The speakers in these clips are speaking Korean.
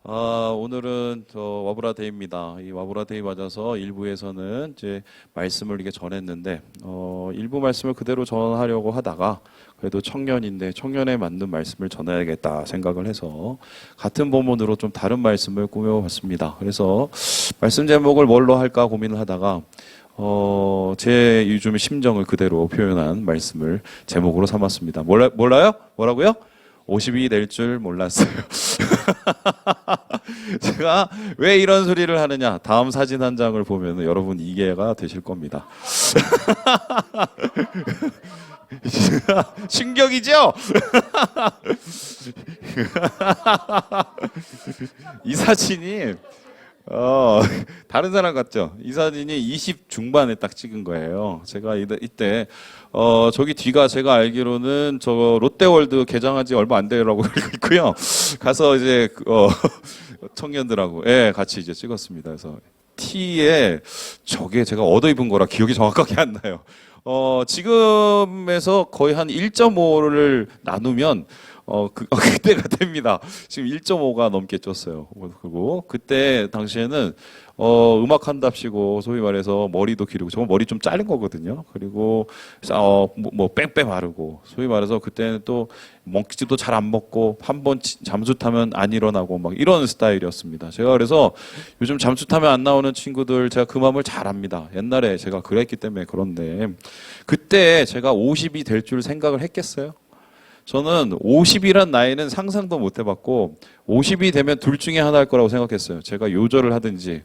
오늘은 와브라데이입니다. 이 와브라데이 맞아서 일부에서는 이제 말씀을 이게 전했는데, 일부 말씀을 그대로 전하려고 하다가, 그래도 청년인데 청년에 맞는 말씀을 전해야겠다 생각을 해서 같은 본문으로 좀 다른 말씀을 꾸며봤습니다. 그래서 말씀 제목을 뭘로 할까 고민을 하다가, 제 요즘 심정을 그대로 표현한 말씀을 제목으로 삼았습니다. 몰라요? 뭐라고요? 50이 될 줄 몰랐어요. 제가 왜 이런 소리를 하느냐? 다음 사진 한 장을 보면 여러분 이해가 되실 겁니다. 충격이죠? 이 사진이 다른 사람 같죠? 이 사진이 20 중반에 딱 찍은 거예요. 제가 이때, 저기 뒤가 제가 알기로는 저 롯데월드 개장한 지 얼마 안 되라고 알고 있고요. 가서 이제, 청년들하고, 예, 같이 이제 찍었습니다. 그래서 티에 저게 제가 얻어 입은 거라 기억이 정확하게 안 나요. 지금에서 거의 한 1.5를 나누면, 그때가 됩니다. 지금 1.5가 넘게 쪘어요. 그리고 그때 당시에는, 음악 한답시고, 소위 말해서 머리도 기르고, 저건 머리 좀 자른 거거든요. 그리고, 뺑뺑 바르고, 소위 말해서 그때는 또 먹지도 잘 안 먹고, 한 번 잠수 타면 안 일어나고, 막 이런 스타일이었습니다. 제가 그래서 요즘 잠수 타면 안 나오는 친구들, 제가 그 마음을 잘 압니다. 옛날에 제가 그랬기 때문에 그런데, 그때 제가 50이 될 줄 생각을 했겠어요? 저는 50이란 나이는 상상도 못 해봤고 50이 되면 둘 중에 하나일 거라고 생각했어요. 제가 요절을 하든지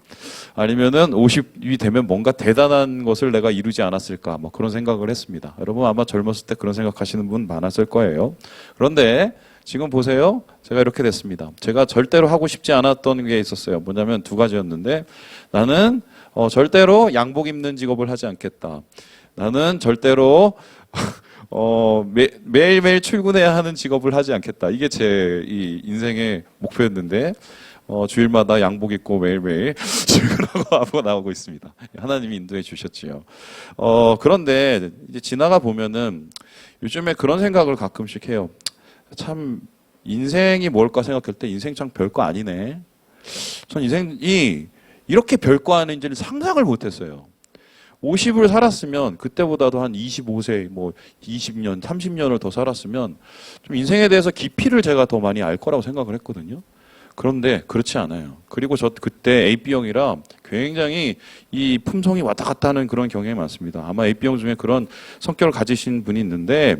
아니면은 50이 되면 뭔가 대단한 것을 내가 이루지 않았을까 뭐 그런 생각을 했습니다. 여러분 아마 젊었을 때 그런 생각하시는 분 많았을 거예요. 그런데 지금 보세요. 제가 이렇게 됐습니다. 제가 절대로 하고 싶지 않았던 게 있었어요. 뭐냐면 두 가지였는데 나는 절대로 양복 입는 직업을 하지 않겠다. 나는 절대로 매일매일 출근해야 하는 직업을 하지 않겠다. 이게 제 이 인생의 목표였는데, 주일마다 양복 입고 매일매일 출근하고 나오고 있습니다. 하나님이 인도해 주셨지요. 그런데 이제 지나가 보면은 요즘에 그런 생각을 가끔씩 해요. 참, 인생이 뭘까 생각할 때 인생 참 별거 아니네. 전 인생이 이렇게 별거 아닌지를 상상을 못 했어요. 50을 살았으면 그때보다도 한 25세, 뭐 20년, 30년을 더 살았으면 좀 인생에 대해서 깊이를 제가 더 많이 알 거라고 생각을 했거든요. 그런데 그렇지 않아요. 그리고 저 그때 AB형이라 굉장히 이 품성이 왔다 갔다 하는 그런 경향이 많습니다. 아마 AB형 중에 그런 성격을 가지신 분이 있는데,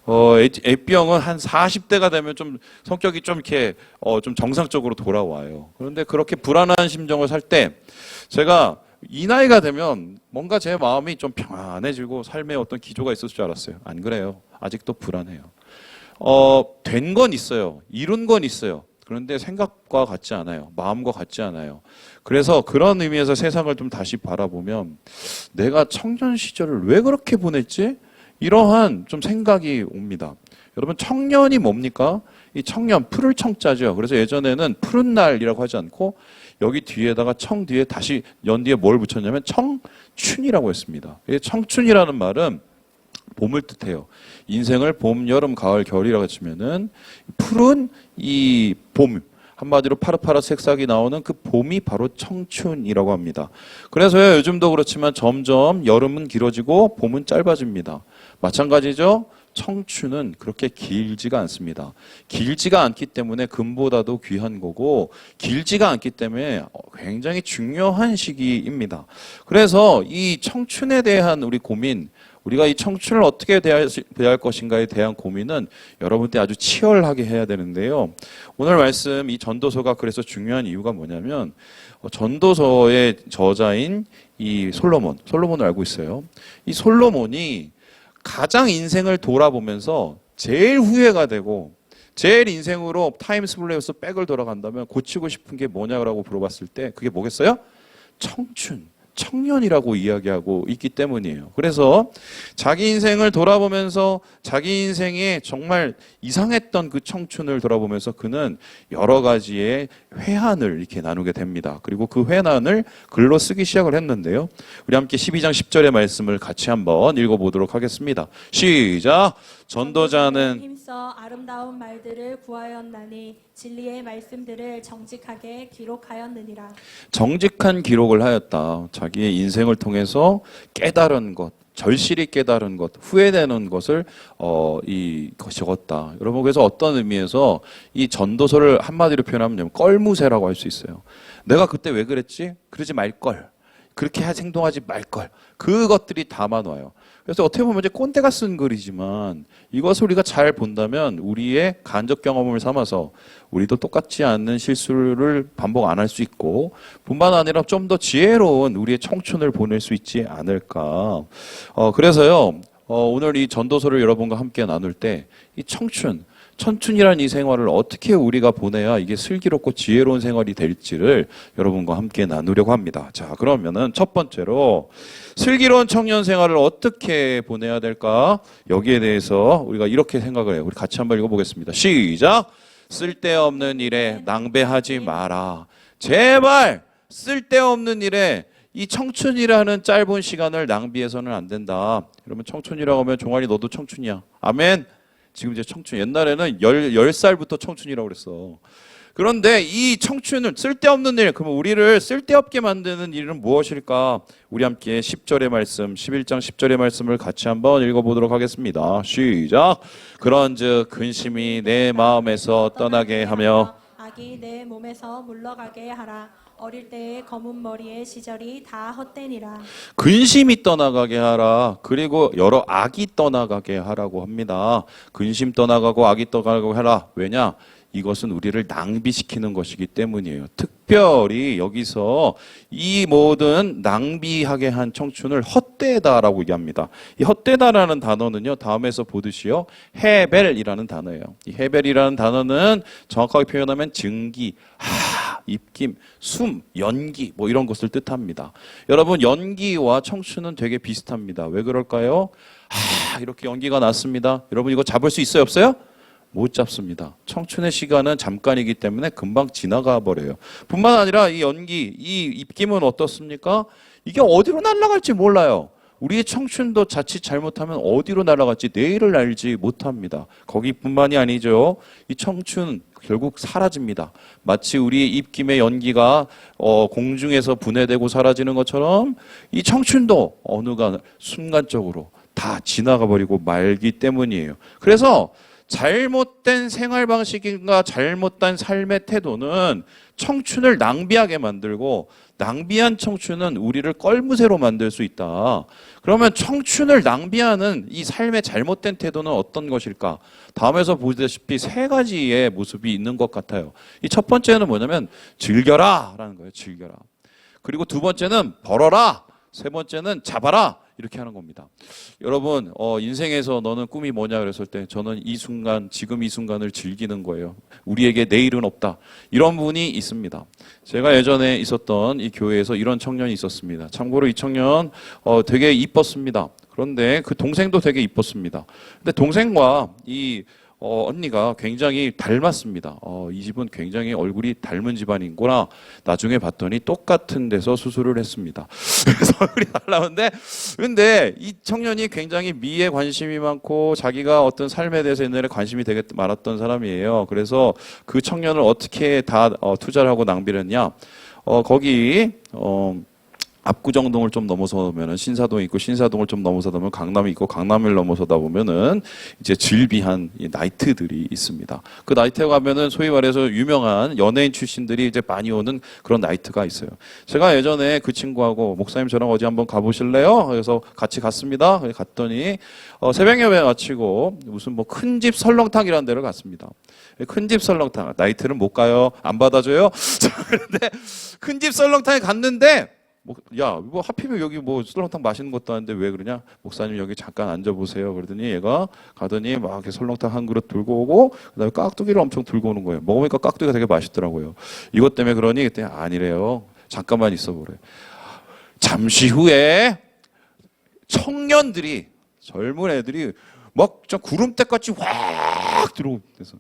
AB형은 한 40대가 되면 좀 성격이 좀 이렇게, 좀 정상적으로 돌아와요. 그런데 그렇게 불안한 심정을 살 때 제가 이 나이가 되면 뭔가 제 마음이 좀 평안해지고 삶에 어떤 기조가 있을 줄 알았어요. 안 그래요. 아직도 불안해요. 된 건 있어요. 이룬 건 있어요. 그런데 생각과 같지 않아요. 마음과 같지 않아요. 그래서 그런 의미에서 세상을 좀 다시 바라보면 내가 청년 시절을 왜 그렇게 보냈지? 이러한 좀 생각이 옵니다. 여러분 청년이 뭡니까? 이 청년, 푸를 청자죠. 그래서 예전에는 푸른 날이라고 하지 않고 여기 뒤에다가 청 뒤에 다시 연 뒤에 뭘 붙였냐면 청춘이라고 했습니다. 청춘이라는 말은 봄을 뜻해요. 인생을 봄, 여름, 가을, 겨울이라고 했으면은 푸른 이 봄, 한마디로 파릇파릇 색상이 나오는 그 봄이 바로 청춘이라고 합니다. 그래서요, 요즘도 그렇지만 점점 여름은 길어지고 봄은 짧아집니다. 마찬가지죠. 청춘은 그렇게 길지가 않습니다. 길지가 않기 때문에 금보다도 귀한 거고 길지가 않기 때문에 굉장히 중요한 시기입니다. 그래서 이 청춘에 대한 우리 고민, 우리가 이 청춘을 어떻게 대할 것인가에 대한 고민은 여러분 때 아주 치열하게 해야 되는데요. 오늘 말씀 이 전도서가 그래서 중요한 이유가 뭐냐면 전도서의 저자인 이 솔로몬을 알고 있어요. 이 솔로몬이 가장 인생을 돌아보면서 제일 후회가 되고 제일 인생으로 타임스플레이어서 백을 돌아간다면 고치고 싶은 게 뭐냐고 물어봤을 때 그게 뭐겠어요? 청년이라고 이야기하고 있기 때문이에요. 그래서 자기 인생을 돌아보면서 자기 인생에 정말 이상했던 그 청춘을 돌아보면서 그는 여러 가지의 회한을 이렇게 나누게 됩니다. 그리고 그 회한을 글로 쓰기 시작을 했는데요. 우리 함께 12장 10절의 말씀을 같이 한번 읽어보도록 하겠습니다. 시작! 전도자는 힘써 아름다운 말들을 구하였나니 진리의 말씀들을 정직하게 기록하였느니라. 정직한 기록을 하였다. 자기의 인생을 통해서 깨달은 것, 절실히 깨달은 것, 후회되는 것을 적었다. 여러분, 그래서 어떤 의미에서 이 전도서를 한마디로 표현하면 껄무새라고 할 수 있어요. 내가 그때 왜 그랬지? 그러지 말걸. 그렇게 행동하지 말걸. 그것들이 담아놔요. 그래서 어떻게 보면 이제 꼰대가 쓴 글이지만 이것을 우리가 잘 본다면 우리의 간접 경험을 삼아서 우리도 똑같지 않는 실수를 반복 안 할 수 있고 뿐만 아니라 좀 더 지혜로운 우리의 청춘을 보낼 수 있지 않을까. 그래서요, 오늘 이 전도서를 여러분과 함께 나눌 때 이 청춘이라는 이 생활을 어떻게 우리가 보내야 이게 슬기롭고 지혜로운 생활이 될지를 여러분과 함께 나누려고 합니다. 자, 그러면은 첫 번째로 슬기로운 청년 생활을 어떻게 보내야 될까? 여기에 대해서 우리가 이렇게 생각을 해요. 우리 같이 한번 읽어보겠습니다. 시작! 쓸데없는 일에 낭비하지 마라. 제발 쓸데없는 일에 이 청춘이라는 짧은 시간을 낭비해서는 안 된다. 여러분, 청춘이라고 하면 종아리 너도 청춘이야. 아멘. 지금 이제 청춘, 옛날에는 10살부터 청춘이라고 그랬어. 그런데 이 청춘은 쓸데없는 일, 그러면 우리를 쓸데없게 만드는 일은 무엇일까? 우리 함께 10절의 말씀, 11장 10절의 말씀을 같이 한번 읽어보도록 하겠습니다. 시작! 그런즉 근심이 내 마음에서 떠나게 하며 악이 내 몸에서 물러가게 하라. 어릴 때의 검은 머리의 시절이 다 헛되니라. 근심이 떠나가게 하라. 그리고 여러 악이 떠나가게 하라고 합니다. 근심 떠나가고 악이 떠나가고 하라. 왜냐? 이것은 우리를 낭비시키는 것이기 때문이에요. 특별히 여기서 이 모든 낭비하게 한 청춘을 헛되다라고 얘기합니다. 이 헛되다라는 단어는요, 다음에서 보듯이요, 헤벨이라는 단어예요. 이 헤벨이라는 단어는 정확하게 표현하면 증기, 입김, 숨, 연기 뭐 이런 것을 뜻합니다. 여러분, 연기와 청춘은 되게 비슷합니다. 왜 그럴까요? 이렇게 연기가 났습니다. 여러분, 이거 잡을 수 있어요, 없어요? 못 잡습니다. 청춘의 시간은 잠깐이기 때문에 금방 지나가 버려요. 뿐만 아니라 이 연기, 이 입김은 어떻습니까? 이게 어디로 날아갈지 몰라요. 우리의 청춘도 자칫 잘못하면 어디로 날아갈지 내일을 알지 못합니다. 거기뿐만이 아니죠. 이 청춘 결국 사라집니다. 마치 우리의 입김의 연기가 공중에서 분해되고 사라지는 것처럼 이 청춘도 어느가 순간적으로 다 지나가 버리고 말기 때문이에요. 그래서 잘못된 생활 방식인가 잘못된 삶의 태도는 청춘을 낭비하게 만들고 낭비한 청춘은 우리를 껄무새로 만들 수 있다. 그러면 청춘을 낭비하는 이 삶의 잘못된 태도는 어떤 것일까? 다음에서 보다시피 세 가지의 모습이 있는 것 같아요. 이 첫 번째는 뭐냐면 즐겨라 라는 거예요. 즐겨라. 그리고 두 번째는 벌어라. 세 번째는 잡아라. 이렇게 하는 겁니다. 여러분, 인생에서 너는 꿈이 뭐냐 그랬을 때 저는 이 순간, 지금 이 순간을 즐기는 거예요. 우리에게 내일은 없다. 이런 분이 있습니다. 제가 예전에 있었던 이 교회에서 이런 청년이 있었습니다. 참고로 이 청년 되게 이뻤습니다. 그런데 그 동생도 되게 이뻤습니다. 근데 동생과 이 언니가 굉장히 닮았습니다. 이 집은 굉장히 얼굴이 닮은 집안이구나. 나중에 봤더니 똑같은 데서 수술을 했습니다. 그래서 얼굴이 달라는데, 근데 이 청년이 굉장히 미에 관심이 많고 자기가 어떤 삶에 대해서 옛날에 관심이 되게 많았던 사람이에요. 그래서 그 청년을 어떻게 다 투자를 하고 낭비를 했냐? 거기 압구정동을 좀 넘어서면은 신사동이 있고 신사동을 좀 넘어서다 보면 강남이 있고 강남을 넘어서다 보면은 이제 즐비한 이 나이트들이 있습니다. 그 나이트에 가면은 소위 말해서 유명한 연예인 출신들이 이제 많이 오는 그런 나이트가 있어요. 제가 예전에 그 친구하고 목사님 저랑 어디 한번 가보실래요? 그래서 같이 갔습니다. 갔더니 새벽 예배 마치고 무슨 뭐 큰 집 설렁탕이라는 데를 갔습니다. 큰 집 설렁탕 나이트는 못 가요. 안 받아줘요. 그런데 큰 집 설렁탕에 갔는데 뭐 하필이면 여기 뭐 설렁탕 마시는 것도 아닌데 왜 그러냐? 목사님 여기 잠깐 앉아보세요. 그러더니 얘가 가더니 막 이렇게 설렁탕 한 그릇 들고 오고 그다음에 깍두기를 엄청 들고 오는 거예요. 먹으니까 깍두기가 되게 맛있더라고요. 이것 때문에 그러니 그때 아니래요. 잠깐만 있어보래. 잠시 후에 청년들이 젊은 애들이 막 구름대같이 확 들어오면서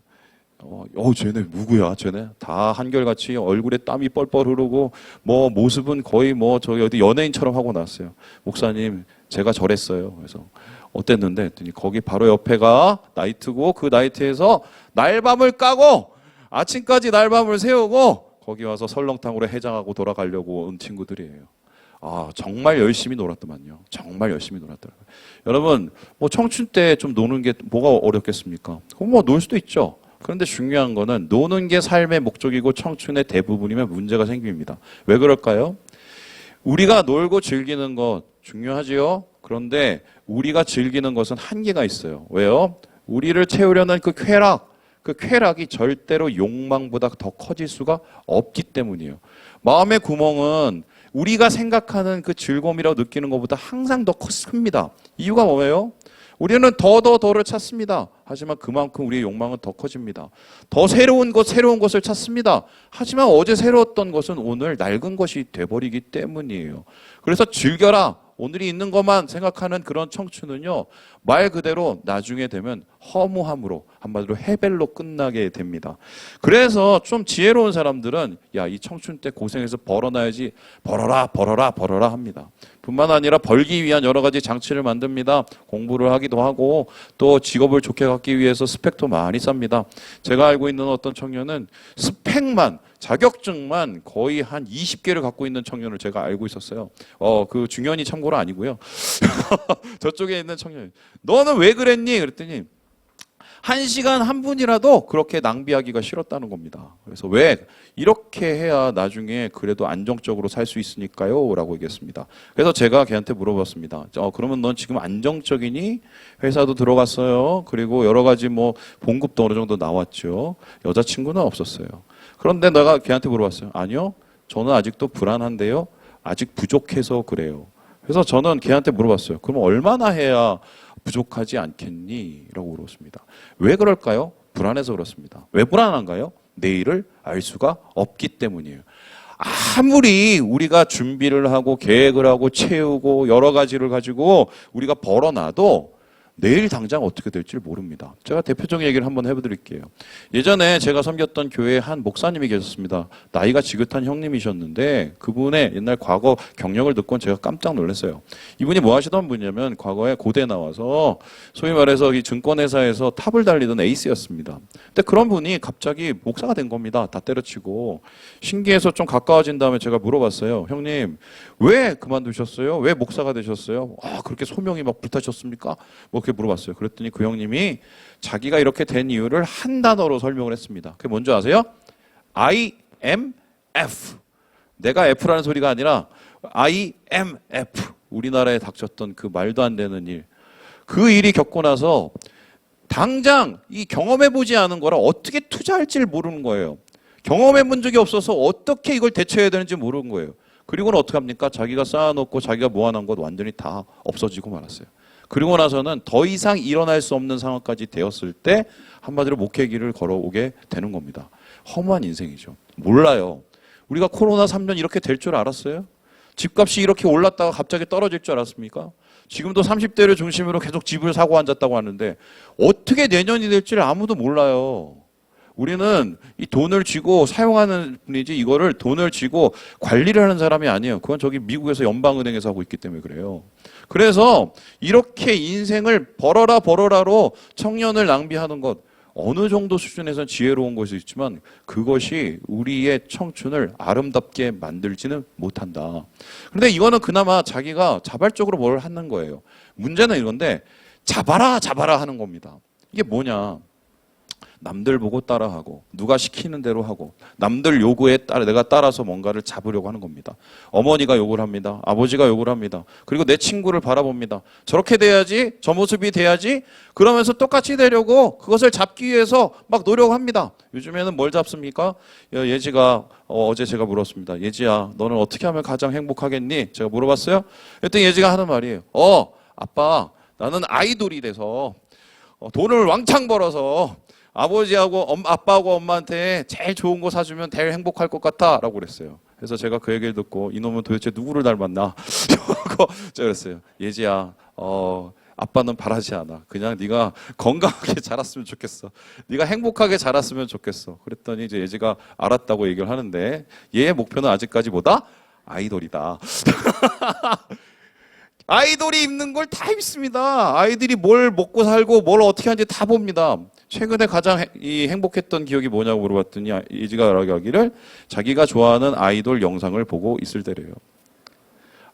쟤네 누구야? 쟤네 다 한결같이 얼굴에 땀이 뻘뻘 흐르고 뭐 모습은 거의 뭐 저기 어디 연예인처럼 하고 났어요. 목사님, 제가 저랬어요. 그래서 어땠는데 했더니 거기 바로 옆에가 나이트고 그 나이트에서 날밤을 까고 아침까지 날밤을 새우고 거기 와서 설렁탕으로 해장하고 돌아가려고 온 친구들이에요. 정말 열심히 놀았더만요. 정말 열심히 놀았더라고요. 여러분, 뭐 청춘 때 좀 노는 게 뭐가 어렵겠습니까? 뭐 놀 수도 있죠. 그런데 중요한 거는 노는 게 삶의 목적이고 청춘의 대부분이면 문제가 생깁니다. 왜 그럴까요? 우리가 놀고 즐기는 것 중요하지요. 그런데 우리가 즐기는 것은 한계가 있어요. 왜요? 우리를 채우려는 그 쾌락이 절대로 욕망보다 더 커질 수가 없기 때문이에요. 마음의 구멍은 우리가 생각하는 그 즐거움이라고 느끼는 것보다 항상 더 큽니다. 이유가 뭐예요? 우리는 더를 찾습니다. 하지만 그만큼 우리의 욕망은 더 커집니다. 더 새로운 것을 찾습니다. 하지만 어제 새로웠던 것은 오늘 낡은 것이 돼버리기 때문이에요. 그래서 즐겨라. 오늘이 있는 것만 생각하는 그런 청춘은요, 말 그대로 나중에 되면 허무함으로, 한마디로 해벨로 끝나게 됩니다. 그래서 좀 지혜로운 사람들은 이 청춘 때 고생해서 벌어놔야지, 벌어라 합니다. 뿐만 아니라 벌기 위한 여러 가지 장치를 만듭니다. 공부를 하기도 하고 또 직업을 좋게 갖기 위해서 스펙도 많이 쌉니다. 제가 알고 있는 어떤 청년은 스펙만, 자격증만 거의 한 20개를 갖고 있는 청년을 제가 알고 있었어요. 그 중현이 참고로 아니고요. 저쪽에 있는 청년. 너는 왜 그랬니? 그랬더니 1시간 한 분이라도 그렇게 낭비하기가 싫었다는 겁니다. 그래서 왜 이렇게 해야 나중에 그래도 안정적으로 살 수 있으니까요? 라고 얘기했습니다. 그래서 제가 걔한테 물어봤습니다. 그러면 넌 지금 안정적이니? 회사도 들어갔어요. 그리고 여러 가지 뭐 봉급도 어느 정도 나왔죠. 여자친구는 없었어요. 그런데 내가 걔한테 물어봤어요. 아니요. 저는 아직도 불안한데요. 아직 부족해서 그래요. 그래서 저는 걔한테 물어봤어요. 그럼 얼마나 해야 부족하지 않겠니? 라고 물었습니다. 왜 그럴까요? 불안해서 그렇습니다. 왜 불안한가요? 내일을 알 수가 없기 때문이에요. 아무리 우리가 준비를 하고 계획을 하고 채우고 여러 가지를 가지고 우리가 벌어놔도 내일 당장 어떻게 될지 모릅니다. 제가 대표적인 얘기를 한번 해드릴게요. 예전에 제가 섬겼던 교회에 한 목사님이 계셨습니다. 나이가 지긋한 형님이셨는데 그분의 옛날 과거 경력을 듣고는 제가 깜짝 놀랐어요. 이분이 뭐 하시던 분이냐면 과거에 고대 나와서 소위 말해서 이 증권회사에서 탑을 달리던 에이스였습니다. 근데 그런 분이 갑자기 목사가 된 겁니다. 다 때려치고. 신기해서 좀 가까워진 다음에 제가 물어봤어요. 형님, 왜 그만두셨어요? 왜 목사가 되셨어요? 그렇게 소명이 막 불타셨습니까? 뭐 그렇게 물어봤어요. 그랬더니 그 형님이 자기가 이렇게 된 이유를 한 단어로 설명을 했습니다. 그게 뭔지 아세요? IMF. 내가 F라는 소리가 아니라 IMF. 우리나라에 닥쳤던 그 말도 안 되는 일. 그 일이 겪고 나서 당장 이 경험해보지 않은 거라 어떻게 투자할지를 모르는 거예요. 경험해본 적이 없어서 어떻게 이걸 대처해야 되는지 모르는 거예요. 그리고는 어떻게 합니까? 자기가 쌓아놓고 자기가 모아놓은 것 완전히 다 없어지고 말았어요. 그리고 나서는 더 이상 일어날 수 없는 상황까지 되었을 때 한마디로 목회길을 걸어오게 되는 겁니다. 허무한 인생이죠. 몰라요. 우리가 코로나 3년 이렇게 될 줄 알았어요? 집값이 이렇게 올랐다가 갑자기 떨어질 줄 알았습니까? 지금도 30대를 중심으로 계속 집을 사고 앉았다고 하는데 어떻게 내년이 될지를 아무도 몰라요. 우리는 이 돈을 쥐고 사용하는 분이지 이거를 돈을 쥐고 관리를 하는 사람이 아니에요. 그건 저기 미국에서 연방은행에서 하고 있기 때문에 그래요. 그래서 이렇게 인생을 벌어라로 청년을 낭비하는 것 어느 정도 수준에서는 지혜로운 것이 있지만 그것이 우리의 청춘을 아름답게 만들지는 못한다. 그런데 이거는 그나마 자기가 자발적으로 뭘 하는 거예요. 문제는 이건데 잡아라 하는 겁니다. 이게 뭐냐. 남들 보고 따라하고 누가 시키는 대로 하고 남들 요구에 따라 내가 따라서 뭔가를 잡으려고 하는 겁니다. 어머니가 요구를 합니다. 아버지가 요구를 합니다. 그리고 내 친구를 바라봅니다. 저렇게 돼야지, 저 모습이 돼야지 그러면서 똑같이 되려고 그것을 잡기 위해서 막 노력합니다. 요즘에는 뭘 잡습니까? 예지가 어제 제가 물었습니다. 예지야, 너는 어떻게 하면 가장 행복하겠니? 제가 물어봤어요. 그랬더니 예지가 하는 말이에요. 아빠, 나는 아이돌이 돼서 돈을 왕창 벌어서 아버지하고 아빠하고 엄마한테 제일 좋은 거 사주면 제일 행복할 것 같아 라고 그랬어요. 그래서 제가 그 얘기를 듣고 이놈은 도대체 누구를 닮았나? 제가 그랬어요. 예지야, 아빠는 바라지 않아. 그냥 네가 건강하게 자랐으면 좋겠어. 네가 행복하게 자랐으면 좋겠어. 그랬더니 이제 예지가 알았다고 얘기를 하는데 얘의 목표는 아직까지 뭐다? 아이돌이다. 아이돌이 입는 걸 다 입습니다. 아이들이 뭘 먹고 살고 뭘 어떻게 하는지 다 봅니다. 최근에 가장 행복했던 기억이 뭐냐고 물어봤더니 예지가 말하기를 자기가 좋아하는 아이돌 영상을 보고 있을 때래요.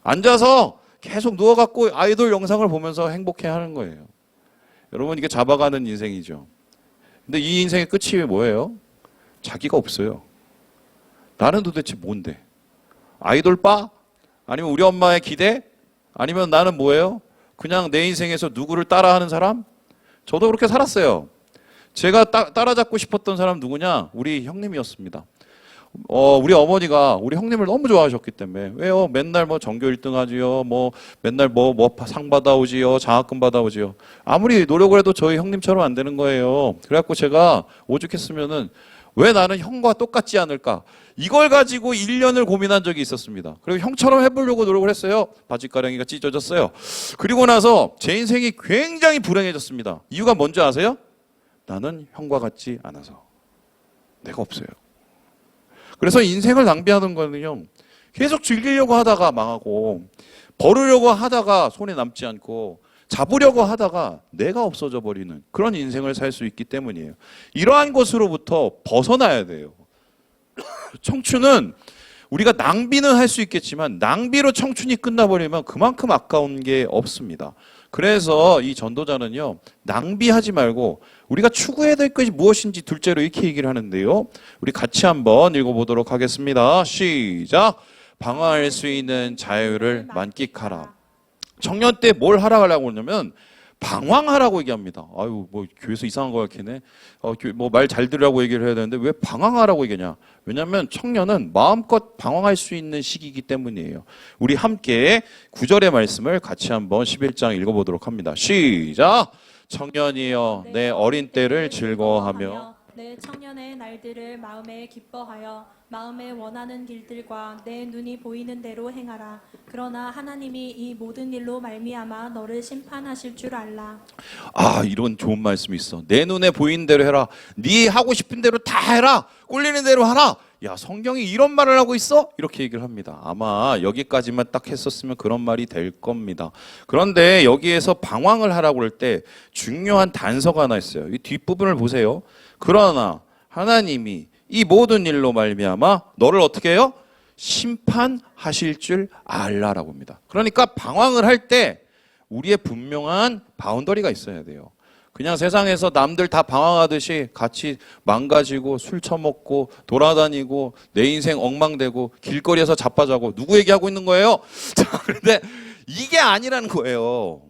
앉아서 계속 누워갖고 아이돌 영상을 보면서 행복해하는 거예요. 여러분 이게 잡아가는 인생이죠. 근데 이 인생의 끝이 뭐예요? 자기가 없어요. 나는 도대체 뭔데? 아이돌 바? 아니면 우리 엄마의 기대? 아니면 나는 뭐예요? 그냥 내 인생에서 누구를 따라하는 사람? 저도 그렇게 살았어요. 제가 따라잡고 싶었던 사람 누구냐? 우리 형님이었습니다. 우리 어머니가 우리 형님을 너무 좋아하셨기 때문에 왜요? 맨날 뭐 전교 1등 하지요. 뭐 맨날 뭐 상 받아오지요. 장학금 받아오지요. 아무리 노력을 해도 저희 형님처럼 안 되는 거예요. 그래갖고 제가 오죽했으면은 왜 나는 형과 똑같지 않을까? 이걸 가지고 1년을 고민한 적이 있었습니다. 그리고 형처럼 해보려고 노력을 했어요. 바지가랑이가 찢어졌어요. 그리고 나서 제 인생이 굉장히 불행해졌습니다. 이유가 뭔지 아세요? 나는 형과 같지 않아서. 내가 없어요. 그래서 인생을 낭비하는 거는요. 계속 즐기려고 하다가 망하고 벌으려고 하다가 손에 남지 않고 잡으려고 하다가 내가 없어져 버리는 그런 인생을 살 수 있기 때문이에요. 이러한 것으로부터 벗어나야 돼요. 청춘은 우리가 낭비는 할 수 있겠지만 낭비로 청춘이 끝나버리면 그만큼 아까운 게 없습니다. 그래서 이 전도자는요. 낭비하지 말고 우리가 추구해야 될 것이 무엇인지 둘째로 이렇게 얘기를 하는데요. 우리 같이 한번 읽어보도록 하겠습니다. 시작! 방황할 수 있는 자유를 만끽하라. 청년 때 뭘 하라고 하냐면 방황하라고 얘기합니다. 아유, 뭐 교회에서 이상한 거 같겠네. 뭐 말 잘 들으라고 얘기를 해야 되는데 왜 방황하라고 얘기하냐? 왜냐하면 청년은 마음껏 방황할 수 있는 시기이기 때문이에요. 우리 함께 9절의 말씀을 같이 한번 11장 읽어보도록 합니다. 시작! 청년이여 내 어린 때를 즐거워하며 내 청년의 날들을 마음에 기뻐하여 마음에 원하는 길들과 내 눈이 보이는 대로 행하라. 그러나 하나님이 이 모든 일로 말미암아 너를 심판하실 줄 알라. 아, 이런 좋은 말씀이 있어. 내 눈에 보이는 대로 해라. 네 하고 싶은 대로 다 해라. 꼴리는 대로 하라. 야, 성경이 이런 말을 하고 있어? 이렇게 얘기를 합니다. 아마 여기까지만 딱 했었으면 그런 말이 될 겁니다. 그런데 여기에서 방황을 하라고 할 때 중요한 단서가 하나 있어요. 이 뒷부분을 보세요. 그러나 하나님이 이 모든 일로 말미암아 너를 어떻게 해요? 심판하실 줄 알라라고 합니다. 그러니까 방황을 할 때 우리의 분명한 바운더리가 있어야 돼요. 그냥 세상에서 남들 다 방황하듯이 같이 망가지고 술 처먹고 돌아다니고 내 인생 엉망되고 길거리에서 자빠자고 누구 얘기하고 있는 거예요? 자, 그런데 이게 아니라는 거예요.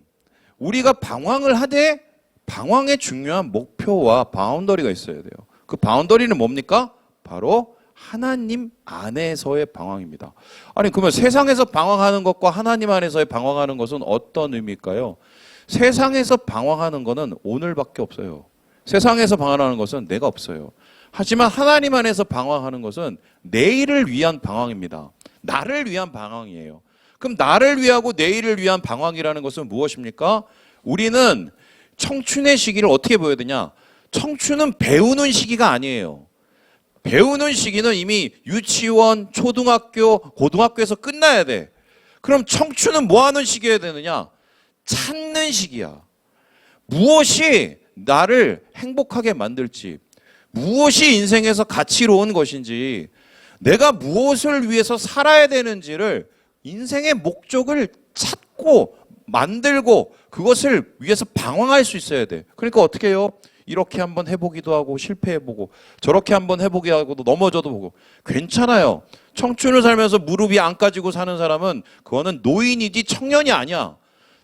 우리가 방황을 하되 방황의 중요한 목표와 바운더리가 있어야 돼요. 그 바운더리는 뭡니까? 바로 하나님 안에서의 방황입니다. 아니 그러면 세상에서 방황하는 것과 하나님 안에서의 방황하는 것은 어떤 의미일까요? 세상에서 방황하는 것은 오늘밖에 없어요. 세상에서 방황하는 것은 내가 없어요. 하지만 하나님 안에서 방황하는 것은 내일을 위한 방황입니다. 나를 위한 방황이에요. 그럼 나를 위하고 내일을 위한 방황이라는 것은 무엇입니까? 우리는 청춘의 시기를 어떻게 보여야 되냐? 청춘은 배우는 시기가 아니에요. 배우는 시기는 이미 유치원, 초등학교, 고등학교에서 끝나야 돼. 그럼 청춘은 뭐 하는 시기여야 되느냐? 찾는 시기야. 무엇이 나를 행복하게 만들지, 무엇이 인생에서 가치로운 것인지, 내가 무엇을 위해서 살아야 되는지를 인생의 목적을 찾고 만들고 그것을 위해서 방황할 수 있어야 돼. 그러니까 어떻게 해요? 이렇게 한번 해보기도 하고 실패해보고 저렇게 한번 해보기도 하고 넘어져도 보고 괜찮아요. 청춘을 살면서 무릎이 안 까지고 사는 사람은 그거는 노인이지 청년이 아니야.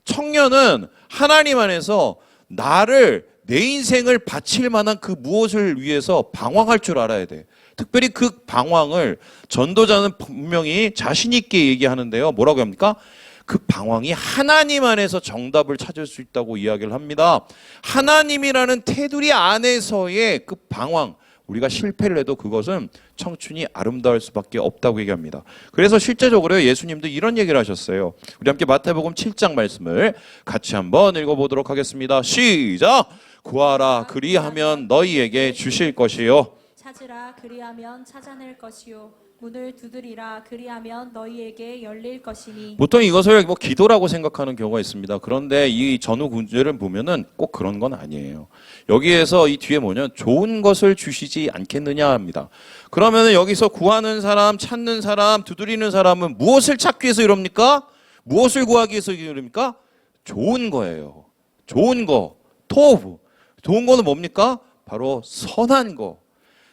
청년은 하나님 안에서 나를 내 인생을 바칠 만한 그 무엇을 위해서 방황할 줄 알아야 돼. 특별히 그 방황을 전도자는 분명히 자신 있게 얘기하는데요. 뭐라고 합니까? 그 방황이 하나님 안에서 정답을 찾을 수 있다고 이야기를 합니다. 하나님이라는 테두리 안에서의 그 방황, 우리가 실패를 해도 그것은 청춘이 아름다울 수밖에 없다고 얘기합니다. 그래서 실제적으로 예수님도 이런 얘기를 하셨어요. 우리 함께 마태복음 7장 말씀을 같이 한번 읽어보도록 하겠습니다. 시작! 구하라 그리하면 너희에게 주실 것이요. 찾으라 그리하면 찾아낼 것이요. 문을 두드리라 그리하면 너희에게 열릴 것이니. 보통 이것을 뭐 기도라고 생각하는 경우가 있습니다. 그런데 이 전후 구절을 보면은 꼭 그런 건 아니에요. 여기에서 이 뒤에 뭐냐면 좋은 것을 주시지 않겠느냐 합니다. 그러면은 여기서 구하는 사람, 찾는 사람, 두드리는 사람은 무엇을 찾기 위해서 이럽니까? 무엇을 구하기 위해서 이럽니까? 좋은 거예요. 좋은 거. 토브. 좋은 거는 뭡니까? 바로 선한 거.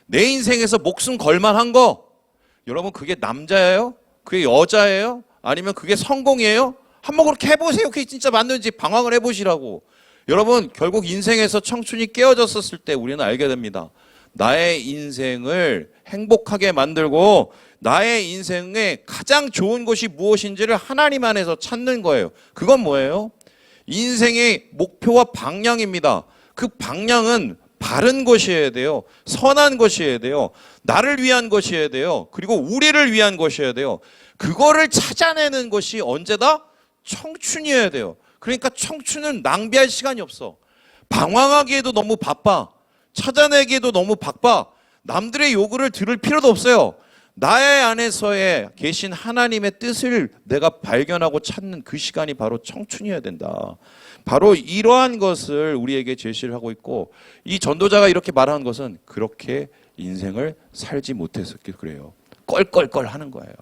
내 인생에서 목숨 걸만한 거. 여러분 그게 남자예요? 그게 여자예요? 아니면 그게 성공이에요? 한번 그렇게 해보세요. 그게 진짜 맞는지 방황을 해보시라고. 여러분 결국 인생에서 청춘이 깨어졌었을 때 우리는 알게 됩니다. 나의 인생을 행복하게 만들고 나의 인생에 가장 좋은 것이 무엇인지를 하나님 안에서 찾는 거예요. 그건 뭐예요? 인생의 목표와 방향입니다. 그 방향은 바른 것이어야 돼요. 선한 것이어야 돼요. 나를 위한 것이어야 돼요. 그리고 우리를 위한 것이어야 돼요. 그거를 찾아내는 것이 언제다? 청춘이어야 돼요. 그러니까 청춘은 낭비할 시간이 없어. 방황하기에도 너무 바빠. 찾아내기에도 너무 바빠. 남들의 요구를 들을 필요도 없어요. 나의 안에서의 계신 하나님의 뜻을 내가 발견하고 찾는 그 시간이 바로 청춘이어야 된다. 바로 이러한 것을 우리에게 제시를 하고 있고, 이 전도자가 이렇게 말하는 것은 그렇게 인생을 살지 못해서 그래요. 껄껄껄 하는 거예요.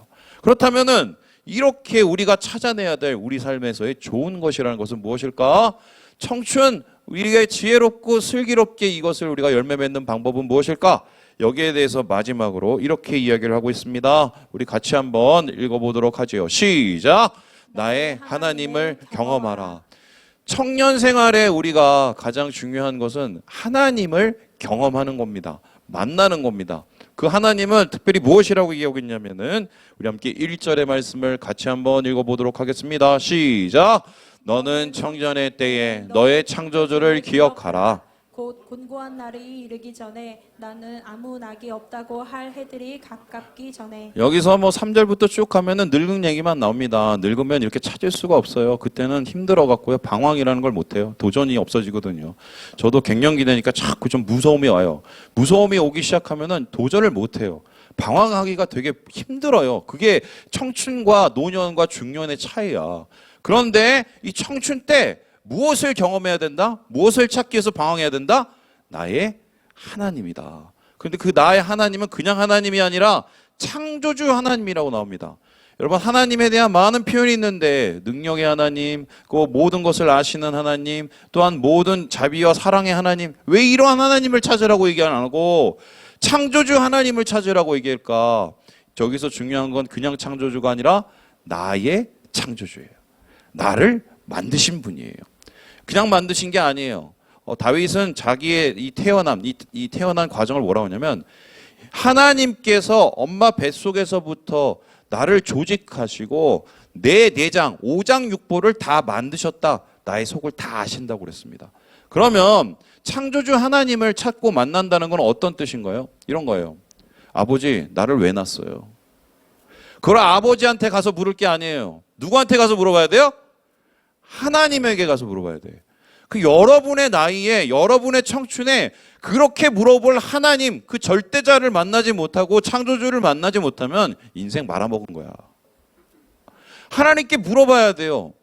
그렇다면은 이렇게 우리가 찾아내야 될 우리 삶에서의 좋은 것이라는 것은 무엇일까? 청춘, 우리에게 지혜롭고 슬기롭게 이것을 우리가 열매 맺는 방법은 무엇일까? 여기에 대해서 마지막으로 이렇게 이야기를 하고 있습니다. 우리 같이 한번 읽어보도록 하죠. 시작! 나의 하나님을 경험하라. 청년 생활에 우리가 가장 중요한 것은 하나님을 경험하는 겁니다. 만나는 겁니다. 그 하나님은 특별히 무엇이라고 얘기하고 있냐면은 우리 함께 1절의 말씀을 같이 한번 읽어보도록 하겠습니다. 시작! 너는 청년의 때에 너의 창조주를 기억하라. 곧 곤고한 날이 이르기 전에 나는 아무 낙이 없다고 할 해들이 가깝기 전에. 여기서 뭐 3절부터 쭉 가면은 늙은 얘기만 나옵니다. 늙으면 이렇게 찾을 수가 없어요. 그때는 힘들어 갖고요. 방황이라는 걸 못 해요. 도전이 없어지거든요. 저도 갱년기 되니까 자꾸 좀 무서움이 와요. 무서움이 오기 시작하면은 도전을 못 해요. 방황하기가 되게 힘들어요. 그게 청춘과 노년과 중년의 차이야. 그런데 이 청춘 때 무엇을 경험해야 된다? 무엇을 찾기 위해서 방황해야 된다? 나의 하나님이다. 그런데 그 나의 하나님은 그냥 하나님이 아니라 창조주 하나님이라고 나옵니다. 여러분 하나님에 대한 많은 표현이 있는데 능력의 하나님, 그 모든 것을 아시는 하나님, 또한 모든 자비와 사랑의 하나님, 왜 이러한 하나님을 찾으라고 얘기 안 하고 창조주 하나님을 찾으라고 얘기할까? 저기서 중요한 건 그냥 창조주가 아니라 나의 창조주예요. 나를 만드신 분이에요. 그냥 만드신 게 아니에요. 다윗은 자기의 이 태어난 과정을 뭐라고 하냐면 하나님께서 엄마 뱃속에서부터 나를 조직하시고 내 내장, 오장 육부를 다 만드셨다. 나의 속을 다 아신다고 그랬습니다. 그러면 창조주 하나님을 찾고 만난다는 건 어떤 뜻인가요? 이런 거예요. 아버지, 나를 왜 낳았어요? 그걸 아버지한테 가서 물을 게 아니에요. 누구한테 가서 물어봐야 돼요? 하나님에게 가서 물어봐야 돼. 그 여러분의 나이에, 여러분의 청춘에 그렇게 물어볼 하나님, 그 절대자를 만나지 못하고 창조주를 만나지 못하면 인생 말아먹은 거야. 하나님께 물어봐야 돼요.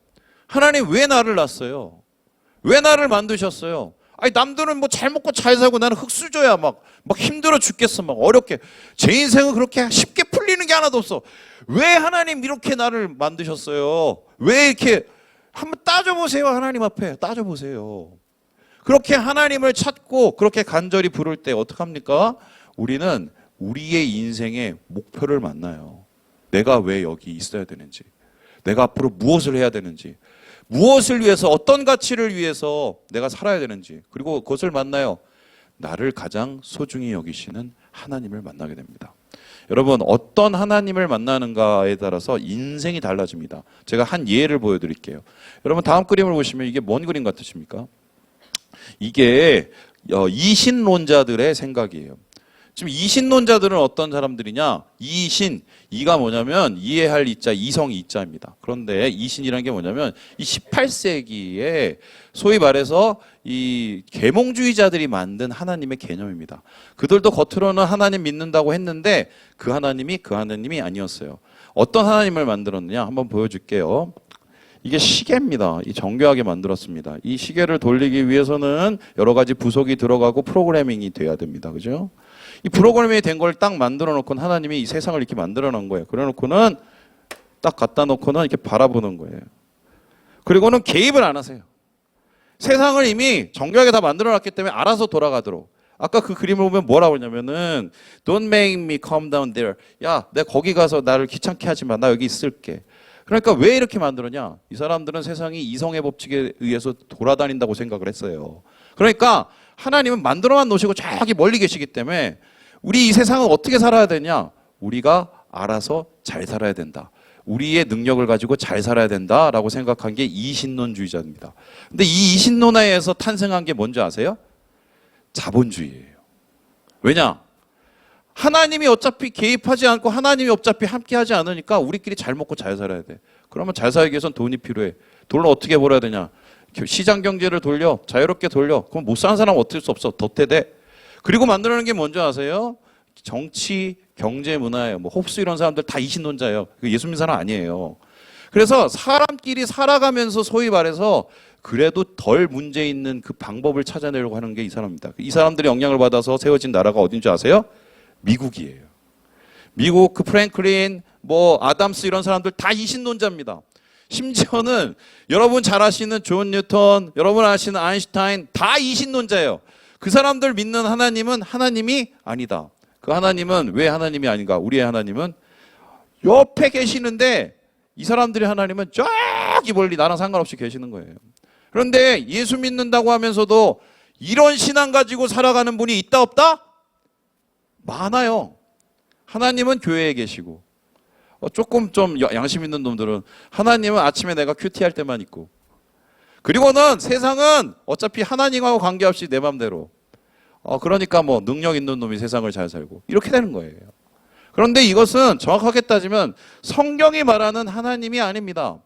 하나님 왜 나를 낳았어요? 왜 나를 만드셨어요? 아니 남들은 뭐 잘 먹고 잘 살고 나는 흙수저야. 막 힘들어 죽겠어. 막 어렵게. 제 인생은 그렇게 쉽게 풀리는 게 하나도 없어. 왜 하나님 이렇게 나를 만드셨어요? 왜 이렇게 한번 따져보세요. 하나님 앞에 따져보세요. 그렇게 하나님을 찾고 그렇게 간절히 부를 때 어떡합니까? 우리는 우리의 인생의 목표를 만나요. 내가 왜 여기 있어야 되는지, 내가 앞으로 무엇을 해야 되는지, 무엇을 위해서, 어떤 가치를 위해서 내가 살아야 되는지, 그리고 그것을 만나요. 나를 가장 소중히 여기시는 하나님을 만나게 됩니다. 여러분 어떤 하나님을 만나는가에 따라서 인생이 달라집니다. 제가 한 예를 보여드릴게요. 여러분 다음 그림을 보시면 이게 뭔 그림 같으십니까? 이게 이신론자들의 생각이에요. 지금 이신론자들은 어떤 사람들이냐? 이신, 이가 뭐냐면 이해할 이자, 이성 이자입니다. 그런데 이신이라는 게 뭐냐면 이 18세기에 소위 말해서 이 계몽주의자들이 만든 하나님의 개념입니다. 그들도 겉으로는 하나님 믿는다고 했는데 그 하나님이 아니었어요. 어떤 하나님을 만들었느냐? 한번 보여줄게요. 이게 시계입니다. 이 정교하게 만들었습니다. 이 시계를 돌리기 위해서는 여러 가지 부속이 들어가고 프로그래밍이 돼야 됩니다. 그죠? 이 프로그래밍이 된 걸 딱 만들어 놓고는 하나님이 이 세상을 이렇게 만들어 놓은 거예요. 그래 놓고는 딱 갖다 놓고는 이렇게 바라보는 거예요. 그리고는 개입을 안 하세요. 세상을 이미 정교하게 다 만들어 놨기 때문에 알아서 돌아가도록. 아까 그 그림을 보면 뭐라고 하냐면은 Don't make me come down there. 야, 내가 거기 가서 나를 귀찮게 하지 마. 나 여기 있을게. 그러니까 왜 이렇게 만들었냐? 이 사람들은 세상이 이성의 법칙에 의해서 돌아다닌다고 생각을 했어요. 그러니까 하나님은 만들어만 놓으시고 저기 멀리 계시기 때문에 우리 이 세상은 어떻게 살아야 되냐? 우리가 알아서 잘 살아야 된다. 우리의 능력을 가지고 잘 살아야 된다라고 생각한 게 이신론주의자입니다. 근데 이 이신론에 의해서 탄생한 게 뭔지 아세요? 자본주의예요. 왜냐? 하나님이 어차피 개입하지 않고 하나님이 어차피 함께하지 않으니까 우리끼리 잘 먹고 잘 살아야 돼. 그러면 잘 살기 위해선 돈이 필요해. 돈을 어떻게 벌어야 되냐? 시장 경제를 돌려. 자유롭게 돌려. 그럼 못 사는 사람은 어쩔 수 없어. 도태돼. 그리고 만들어내는 게 뭔지 아세요? 정치, 경제, 문화예요. 뭐 홉스 이런 사람들 다 이신론자예요. 예수 믿는 사람 아니에요. 그래서 사람끼리 살아가면서 소위 말해서 그래도 덜 문제 있는 그 방법을 찾아내려고 하는 게 이 사람입니다. 이 사람들이 영향을 받아서 세워진 나라가 어딘지 아세요? 미국이에요. 미국 그 프랭클린, 뭐 아담스 이런 사람들 다 이신론자입니다. 심지어는 여러분 잘 아시는 존 뉴턴, 여러분 아시는 아인슈타인 다 이신론자예요. 그 사람들 믿는 하나님은 하나님이 아니다. 그 하나님은 왜 하나님이 아닌가? 우리의 하나님은 옆에 계시는데 이 사람들의 하나님은 저기 멀리 나랑 상관없이 계시는 거예요. 그런데 예수 믿는다고 하면서도 이런 신앙 가지고 살아가는 분이 있다 없다? 많아요. 하나님은 교회에 계시고 조금 좀 양심 있는 놈들은 하나님은 아침에 내가 큐티할 때만 있고 그리고는 세상은 어차피 하나님하고 관계없이 내 맘대로 그러니까 뭐 능력 있는 놈이 세상을 잘 살고 이렇게 되는 거예요. 그런데 이것은 정확하게 따지면 성경이 말하는 하나님이 아닙니다.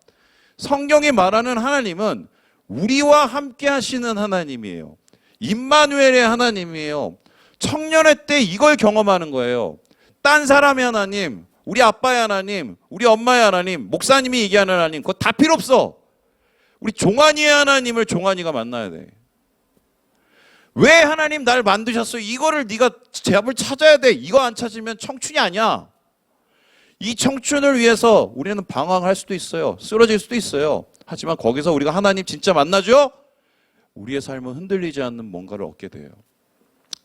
성경이 말하는 하나님은 우리와 함께 하시는 하나님이에요. 임마누엘의 하나님이에요. 청년의 때 이걸 경험하는 거예요. 딴 사람의 하나님, 우리 아빠의 하나님, 우리 엄마의 하나님, 목사님이 얘기하는 하나님 그거 다 필요 없어. 우리 종환이의 하나님을 종환이가 만나야 돼. 왜 하나님 날 만드셨어요? 이거를 네가 제압을 찾아야 돼. 이거 안 찾으면 청춘이 아니야. 이 청춘을 위해서 우리는 방황할 수도 있어요. 쓰러질 수도 있어요. 하지만 거기서 우리가 하나님 진짜 만나죠? 우리의 삶은 흔들리지 않는 뭔가를 얻게 돼요.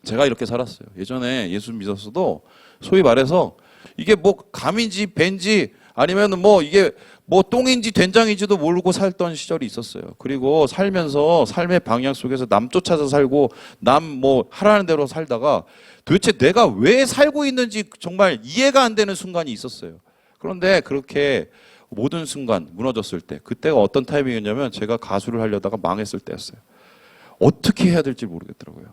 제가 이렇게 살았어요. 예전에 예수 믿었어도 소위 말해서 이게 뭐 감인지 벤지 아니면 뭐 이게 뭐 똥인지 된장인지도 모르고 살던 시절이 있었어요. 그리고 살면서 삶의 방향 속에서 남 쫓아서 살고 남 뭐 하라는 대로 살다가 도대체 내가 왜 살고 있는지 정말 이해가 안 되는 순간이 있었어요. 그런데 그렇게 모든 순간 무너졌을 때 그때가 어떤 타이밍이었냐면 제가 가수를 하려다가 망했을 때였어요. 어떻게 해야 될지 모르겠더라고요.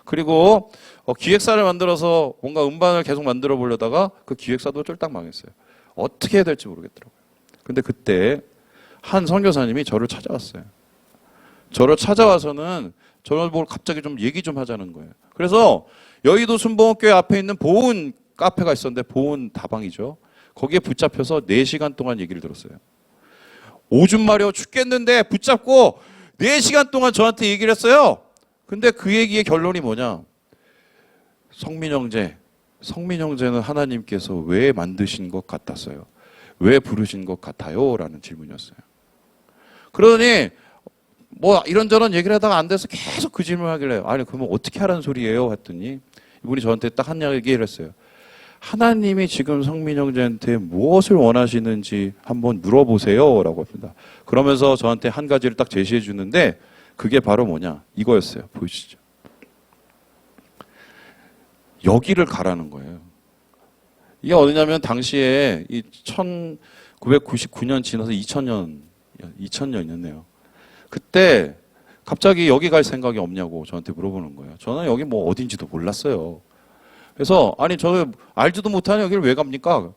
그리고 기획사를 만들어서 뭔가 음반을 계속 만들어 보려다가 그 기획사도 쫄딱 망했어요. 어떻게 해야 될지 모르겠더라고요. 근데 그때 한 선교사님이 저를 찾아왔어요. 저를 찾아와서는 저를 보고 갑자기 좀 얘기 좀 하자는 거예요. 그래서 여의도 순복음교회 앞에 있는 보은 카페가 있었는데 보은 다방이죠. 거기에 붙잡혀서 4시간 동안 얘기를 들었어요. 오줌 마려 죽겠는데 붙잡고 4시간 동안 저한테 얘기를 했어요. 근데 그 얘기의 결론이 뭐냐? 성민 형제는 하나님께서 왜 만드신 것 같았어요? 왜 부르신 것 같아요? 라는 질문이었어요. 그러더니 뭐 이런저런 얘기를 하다가 안 돼서 계속 그 질문을 하길래 아니 그러면 어떻게 하라는 소리예요? 했더니 이분이 저한테 딱 한 얘기를 했어요. 하나님이 지금 성민 형제한테 무엇을 원하시는지 한번 물어보세요 라고 합니다. 그러면서 저한테 한 가지를 딱 제시해 주는데 그게 바로 뭐냐 이거였어요. 보이시죠? 여기를 가라는 거예요. 이게 어디냐면 당시에 이 1999년 지나서 2000년이었네요. 그때 갑자기 여기 갈 생각이 없냐고 저한테 물어보는 거예요. 저는 여기 뭐 어딘지도 몰랐어요. 그래서 아니 저 알지도 못하는 여기를 왜 갑니까?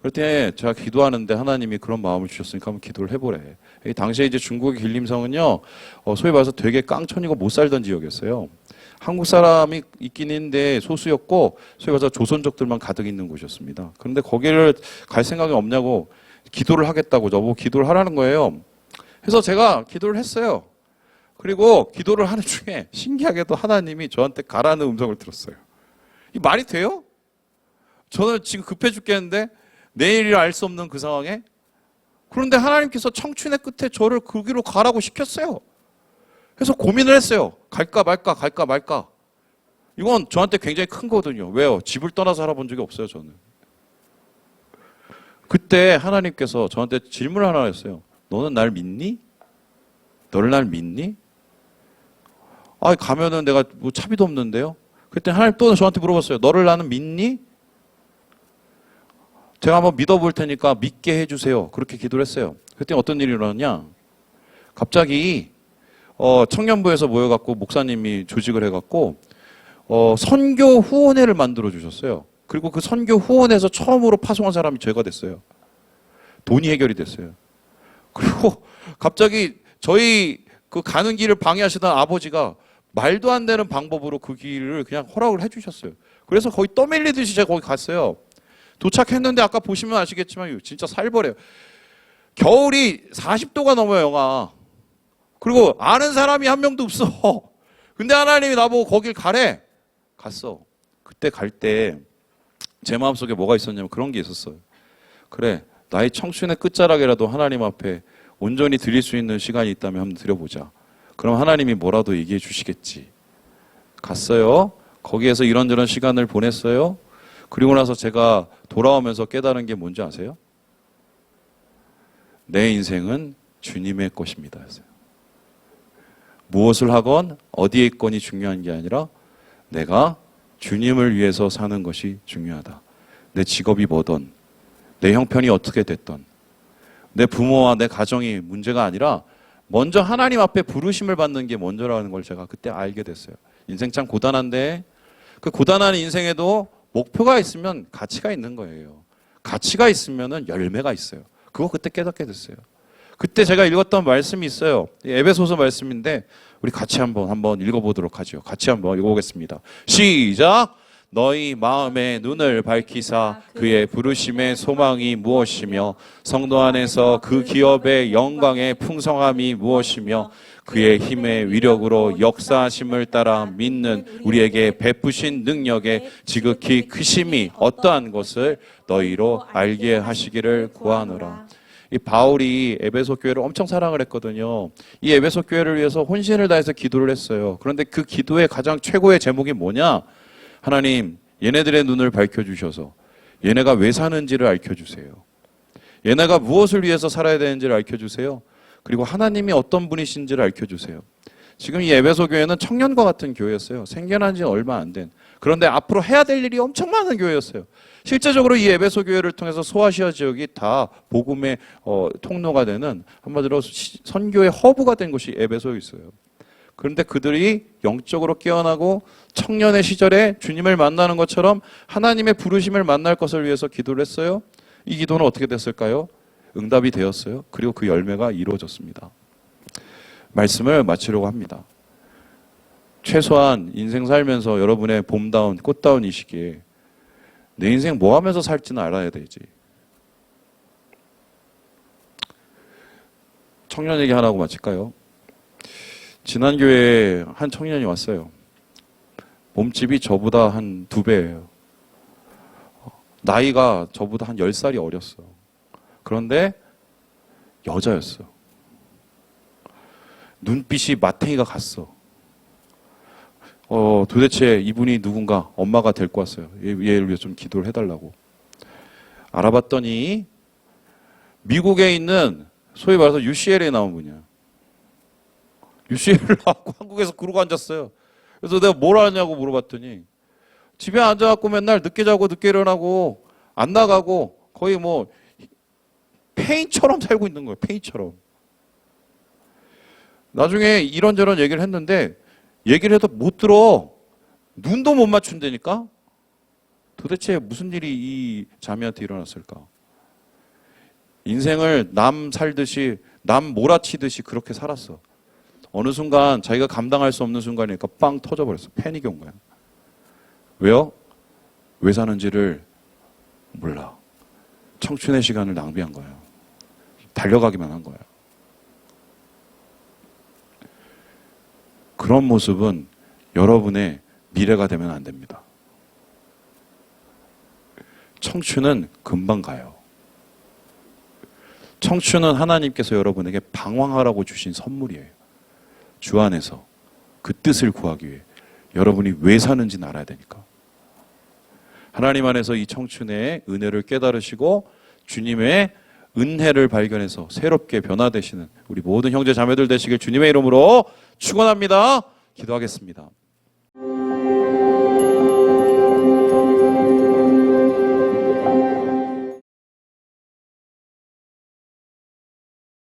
그랬더니 제가 기도하는데 하나님이 그런 마음을 주셨으니까 한번 기도를 해보래. 당시에 이제 중국의 길림성은요, 소위 말해서 되게 깡촌이고 못 살던 지역이었어요. 한국 사람이 있긴 있는데 소수였고, 소위 말해서 조선족들만 가득 있는 곳이었습니다. 그런데 거기를 갈 생각이 없냐고 기도를 하겠다고 저보고 기도를 하라는 거예요. 그래서 제가 기도를 했어요. 그리고 기도를 하는 중에 신기하게도 하나님이 저한테 가라는 음성을 들었어요. 이 말이 돼요? 저는 지금 급해 죽겠는데 내일을 알 수 없는 그 상황에, 그런데 하나님께서 청춘의 끝에 저를 거기로 가라고 시켰어요. 그래서 고민을 했어요. 갈까 말까 갈까 말까. 이건 저한테 굉장히 큰 거거든요. 왜요? 집을 떠나서 살아본 적이 없어요, 저는. 그때 하나님께서 저한테 질문을 하나 했어요. 너는 날 믿니? 너를 날 믿니? 아, 가면은 내가 뭐 차비도 없는데요. 그때 하나님 또 저한테 물어봤어요. 너를 나는 믿니? 제가 한번 믿어볼 테니까 믿게 해주세요. 그렇게 기도를 했어요. 그때 어떤 일이 일어났냐? 갑자기 청년부에서 모여갖고 목사님이 조직을 해갖고 선교 후원회를 만들어 주셨어요. 그리고 그 선교 후원에서 처음으로 파송한 사람이 제가 됐어요. 돈이 해결이 됐어요. 그리고 갑자기 저희 그 가는 길을 방해하시던 아버지가 말도 안 되는 방법으로 그 길을 그냥 허락을 해주셨어요. 그래서 거의 떠밀리듯이 제가 거기 갔어요. 도착했는데 아까 보시면 아시겠지만 진짜 살벌해요. 겨울이 40도가 넘어요, 영하. 그리고 아는 사람이 한 명도 없어. 근데 하나님이 나보고 거길 가래. 갔어. 그때 갈 때 제 마음속에 뭐가 있었냐면 그런 게 있었어요. 그래, 나의 청춘의 끝자락이라도 하나님 앞에 온전히 드릴 수 있는 시간이 있다면 한번 드려보자. 그럼 하나님이 뭐라도 얘기해 주시겠지. 갔어요. 거기에서 이런저런 시간을 보냈어요. 그리고 나서 제가 돌아오면서 깨달은 게 뭔지 아세요? 내 인생은 주님의 것입니다. 무엇을 하건 어디에 있건이 중요한 게 아니라 내가 주님을 위해서 사는 것이 중요하다. 내 직업이 뭐든, 내 형편이 어떻게 됐든, 내 부모와 내 가정이 문제가 아니라 먼저 하나님 앞에 부르심을 받는 게 먼저라는 걸 제가 그때 알게 됐어요. 인생 참 고단한데 그 고단한 인생에도 목표가 있으면 가치가 있는 거예요. 가치가 있으면 열매가 있어요. 그거 그때 깨닫게 됐어요. 그때 제가 읽었던 말씀이 있어요. 에베소서 말씀인데 우리 같이 한번 읽어보도록 하죠. 같이 한번 읽어보겠습니다. 시작! 너희 마음의 눈을 밝히사 그의 부르심의 소망이 무엇이며 성도 안에서 그 기업의 영광의 풍성함이 무엇이며 그의 힘의 위력으로 역사하심을 따라 믿는 우리에게 베푸신 능력의 지극히 크심이 어떠한 것을 너희로 알게 하시기를 구하노라. 이 바울이 에베소 교회를 엄청 사랑을 했거든요. 이 에베소 교회를 위해서 혼신을 다해서 기도를 했어요. 그런데 그 기도의 가장 최고의 제목이 뭐냐? 하나님, 얘네들의 눈을 밝혀주셔서 얘네가 왜 사는지를 알려주세요. 얘네가 무엇을 위해서 살아야 되는지를 알려주세요. 그리고 하나님이 어떤 분이신지를 알려주세요. 지금 이 에베소 교회는 청년과 같은 교회였어요. 생겨난 지 얼마 안 된. 그런데 앞으로 해야 될 일이 엄청 많은 교회였어요. 실제적으로 이 에베소 교회를 통해서 소아시아 지역이 다 복음의 통로가 되는, 한마디로 선교의 허브가 된 곳이 에베소에 있어요. 그런데 그들이 영적으로 깨어나고 청년의 시절에 주님을 만나는 것처럼 하나님의 부르심을 만날 것을 위해서 기도를 했어요. 이 기도는 어떻게 됐을까요? 응답이 되었어요. 그리고 그 열매가 이루어졌습니다. 말씀을 마치려고 합니다. 최소한 인생 살면서 여러분의 봄다운 꽃다운 이 시기에 내 인생 뭐 하면서 살지는 알아야 되지. 청년 얘기 하나 하고 마칠까요? 지난 교회에 한 청년이 왔어요. 몸집이 저보다 한 2배예요. 나이가 저보다 한 10살이 어렸어. 그런데 여자였어. 눈빛이 마탱이가 갔어. 도대체 이분이 누군가, 엄마가 데리고 왔어요. 얘를 위해 좀 기도를 해달라고. 알아봤더니 미국에 있는 소위 말해서 UCLA에 나온 분이야. UCLA를 나왔고 한국에서 그러고 앉았어요. 그래서 내가 뭘 하냐고 물어봤더니 집에 앉아갖고 맨날 늦게 자고 늦게 일어나고 안 나가고 거의 뭐 폐인처럼 살고 있는 거예요. 폐인처럼. 나중에 이런저런 얘기를 했는데 얘기를 해도 못 들어. 눈도 못 맞춘다니까. 도대체 무슨 일이 이 자매한테 일어났을까? 인생을 남 살듯이 남 몰아치듯이 그렇게 살았어. 어느 순간 자기가 감당할 수 없는 순간이니까 빵 터져버렸어. 패닉이 온 거야. 왜요? 왜 사는지를 몰라. 청춘의 시간을 낭비한 거예요. 달려가기만 한 거예요. 그런 모습은 여러분의 미래가 되면 안 됩니다. 청춘은 금방 가요. 청춘은 하나님께서 여러분에게 방황하라고 주신 선물이에요. 주 안에서 그 뜻을 구하기 위해 여러분이 왜 사는지는 알아야 되니까. 하나님 안에서 이 청춘의 은혜를 깨달으시고 주님의 은혜를 발견해서 새롭게 변화되시는 우리 모든 형제 자매들 되시길 주님의 이름으로 축원합니다. 기도하겠습니다.